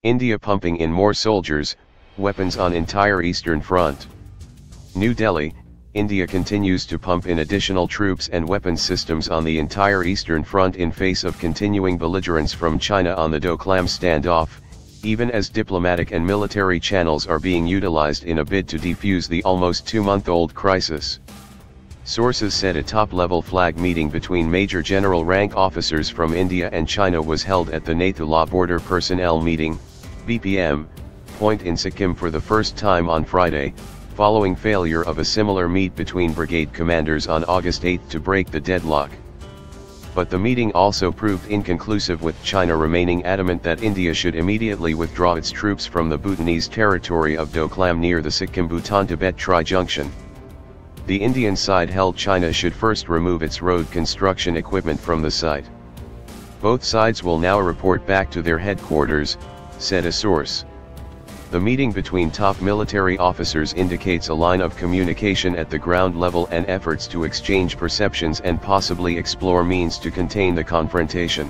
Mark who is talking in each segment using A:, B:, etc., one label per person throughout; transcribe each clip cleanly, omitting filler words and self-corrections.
A: India pumping in more soldiers, weapons on entire Eastern Front. New Delhi, India continues to pump in additional troops and weapons systems on the entire Eastern Front in face of continuing belligerence from China on the Doklam standoff, even as diplomatic and military channels are being utilized in a bid to defuse the almost 2-month-old crisis. Sources said a top-level flag meeting between major general rank officers from India and China was held at the Nathu Border Personnel Meeting, BPM, point in Sikkim for the first time on Friday, following failure of a similar meet between brigade commanders on August 8 to break the deadlock. But the meeting also proved inconclusive, with China remaining adamant that India should immediately withdraw its troops from the Bhutanese territory of Doklam near the Sikkim-Bhutan-Tibet tri-junction. The Indian side held China should first remove its road construction equipment from the site. Both sides will now report back to their headquarters, said a source. The meeting between top military officers indicates a line of communication at the ground level and efforts to exchange perceptions and possibly explore means to contain the confrontation.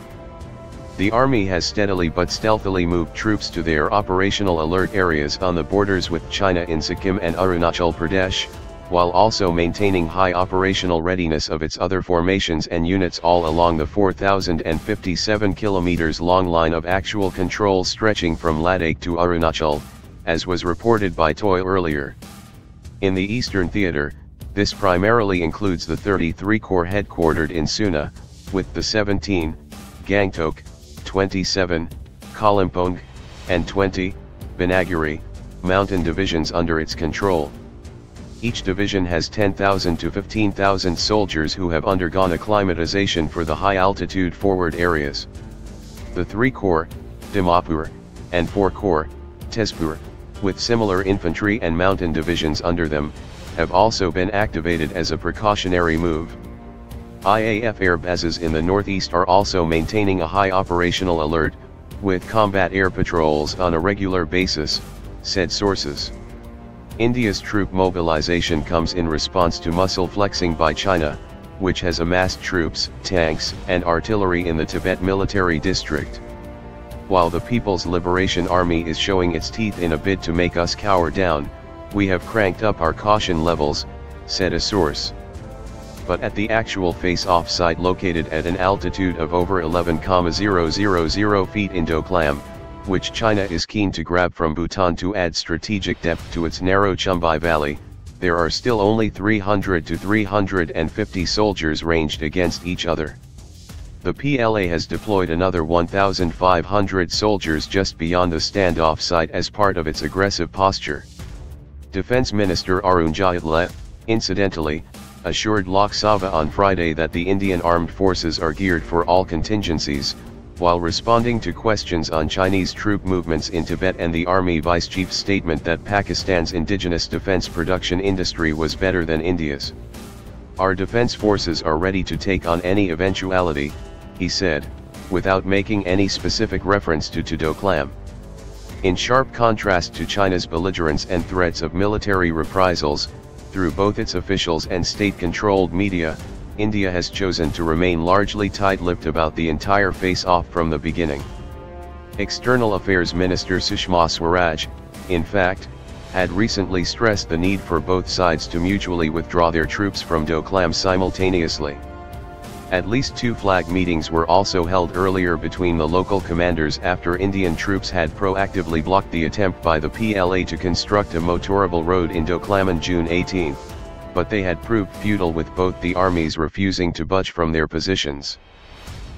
A: The army has steadily but stealthily moved troops to their operational alert areas on the borders with China in Sikkim and Arunachal Pradesh, while also maintaining high operational readiness of its other formations and units all along the 4,057 km long line of actual control stretching from Ladakh to Arunachal, as was reported by Toy earlier. In the Eastern Theater, this primarily includes the 33 Corps headquartered in Suna, with the 17, Gangtok, 27, Kalimpong, and 20, Banagiri, mountain divisions under its control. Each division has 10,000 to 15,000 soldiers who have undergone acclimatization for the high-altitude forward areas. The 3 Corps, Dimapur, and 4 Corps, Tezpur, with similar infantry and mountain divisions under them, have also been activated as a precautionary move. IAF air bases in the northeast are also maintaining a high operational alert, with combat air patrols on a regular basis, said sources. India's troop mobilization comes in response to muscle flexing by China, which has amassed troops, tanks, and artillery in the Tibet Military District. While the People's Liberation Army is showing its teeth in a bid to make us cower down, we have cranked up our caution levels, said a source. But at the actual face-off site located at an altitude of over 11,000 feet in Doklam, which China is keen to grab from Bhutan to add strategic depth to its narrow Chumbai Valley, there are still only 300 to 350 soldiers ranged against each other. The PLA has deployed another 1,500 soldiers just beyond the standoff site as part of its aggressive posture. Defense Minister Arun Jaitley, incidentally, assured Lok Sabha on Friday that the Indian armed forces are geared for all contingencies, while responding to questions on Chinese troop movements in Tibet and the Army Vice Chief's statement that Pakistan's indigenous defense production industry was better than India's. Our defense forces are ready to take on any eventuality, he said, without making any specific reference to Doklam. In sharp contrast to China's belligerence and threats of military reprisals, through both its officials and state-controlled media, India has chosen to remain largely tight-lipped about the entire face-off from the beginning. External Affairs Minister Sushma Swaraj, in fact, had recently stressed the need for both sides to mutually withdraw their troops from Doklam simultaneously. At least 2 flag meetings were also held earlier between the local commanders after Indian troops had proactively blocked the attempt by the PLA to construct a motorable road in Doklam on June 18. But they had proved futile, with both the armies refusing to budge from their positions.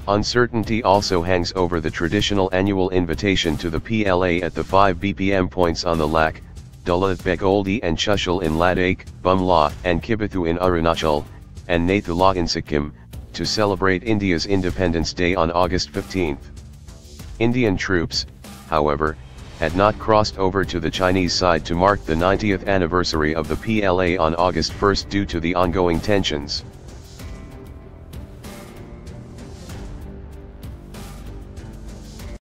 A: Uncertainty also hangs over the traditional annual invitation to the PLA at the 5 BPM points on the Lak, Dula, Begoldi and Chushul in Ladakh, Bumla and Kibithu in Arunachal, and Nathu in Sikkim, to celebrate India's Independence Day on August 15. Indian troops, however, had not crossed over to the Chinese side to mark the 90th anniversary of the PLA on August 1 due to the ongoing tensions.